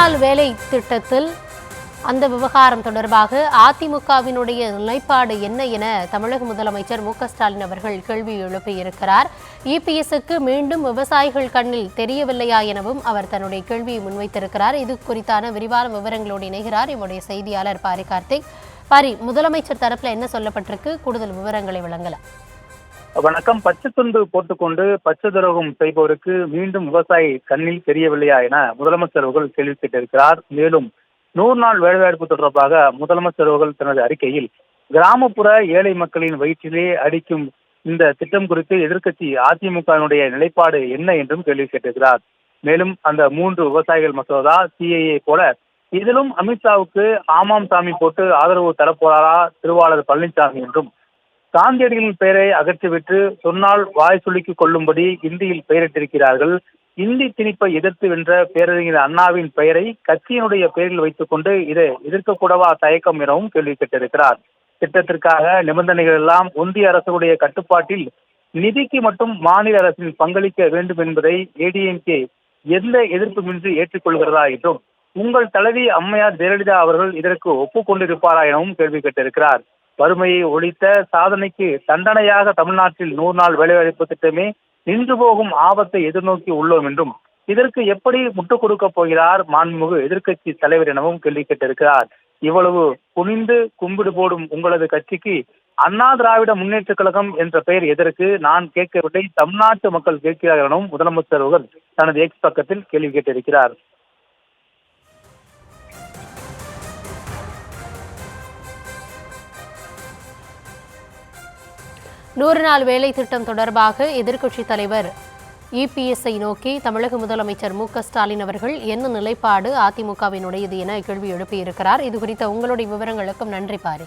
நாள் வேலை திட்டத்தில் அந்த விவகாரம் தொடர்பாக அதிமுகவினுடைய நிலைப்பாடு என்ன என தமிழக முதலமைச்சர் மு.க.ஸ்டாலின் அவர்கள் கேள்வி எழுப்பியிருக்கிறார். இபிஎஸ்க்கு மீண்டும் விவசாயிகள் கண்ணில் தெரியவில்லையா எனவும் அவர் தன்னுடைய கேள்வியை முன்வைத்திருக்கிறார். இது குறித்தான விரிவான விவரங்களோடு இணைகிறார் எம்முடைய செய்தியாளர் பாரி கார்த்திக். பாரி, முதலமைச்சர் தரப்புல என்ன சொல்லப்பட்டிருக்கு? கூடுதல் விவரங்களை வழங்கலாம். வணக்கம். பச்சை துண்டு போட்டுக்கொண்டு பச்சை துரோகம் செய்பவருக்கு மீண்டும் விவசாயி கண்ணில் தெரியவில்லையா என முதலமைச்சர் அவர்கள் கேள்வி கேட்டிருக்கிறார். மேலும் 100 நாள் வேலைவாய்ப்பு தொடர்பாக முதலமைச்சர் அவர்கள் தனது அறிக்கையில் கிராமப்புற ஏழை மக்களின் வயிற்றிலே அடிக்கும் இந்த திட்டம் குறித்து எதிர்க்கட்சி அதிமுகவினுடைய நிலைப்பாடு என்ன என்றும் கேள்வி கேட்டிருக்கிறார். மேலும் அந்த 3 விவசாயிகள் மசோதா சிஏஏ போல இதிலும் அமித்ஷாவுக்கு ஆமாம் சாமி போட்டு ஆதரவு தரப்போறாரா திருவாளர் பழனிசாமி என்றும், காந்தியடிகளின் பெயரை அகற்றிவிட்டு சொன்னால் வாய் சுளுக்கிக் கொள்ளும்படி இந்தியில் பெயரிட்டிருக்கிறார்கள். இந்தி திணிப்பை எதிர்த்து வென்ற பேரறிஞர் அண்ணாவின் பெயரை கட்சியினுடைய பெயரில் வைத்துக் கொண்டு இதை எதிர்க்கக்கூடவா தயக்கம் எனவும் கேள்வி கேட்டிருக்கிறார். திட்டத்திற்காக நிபந்தனைகள் எல்லாம் ஒன்றிய அரசுடைய கட்டுப்பாட்டில், நிதிக்கு மட்டும் மாநில அரசின் பங்களிக்க வேண்டும் என்பதை ஏடிஎம்கே எந்த எதிர்ப்புமின்றி ஏற்றுக்கொள்கிறதா என்றும், உங்கள் தலைவி அம்மையார் ஜெயலலிதா அவர்கள் இதற்கு ஒப்புக்கொண்டிருப்பாரா எனவும் கேள்வி கேட்டிருக்கிறார். வறுமையை ஒழித்த சாதனைக்கு தண்டனையாக தமிழ்நாட்டில் 100 நாள் வேலைவாய்ப்பு திட்டமே நின்று போகும் ஆபத்தை எதிர்நோக்கி உள்ளோம் என்றும், இதற்கு எப்படி முட்டுக் கொடுக்க போகிறார் மாண்புமிகு எதிர்க்கட்சி தலைவர் எனவும் கேள்வி கேட்டிருக்கிறார். இவ்வளவு குனிந்து கும்பிடு போடும் உங்களது கட்சிக்கு அண்ணா திராவிட முன்னேற்ற கழகம் என்ற பெயர் எதற்கு? நான் கேட்கவில்லை, தமிழ்நாட்டு மக்கள் கேட்கிறார்கள் எனவும் முதலமைச்சர் அவர்கள் தனது எக்ஸ் பக்கத்தில் கேள்வி கேட்டிருக்கிறார். 100 நாள் வேலை திட்டம் தொடர்பாக எதிர்க்கட்சித் தலைவர் இபிஎஸ்ஐ நோக்கி தமிழக முதலமைச்சர் மு.க.ஸ்டாலின் அவர்கள் என்ன நிலைப்பாடு அதிமுகவினுடையது என கேள்வி எழுப்பியிருக்கிறார். இது குறித்த உங்களுடைய விவரங்களுக்கும் நன்றி பாரி.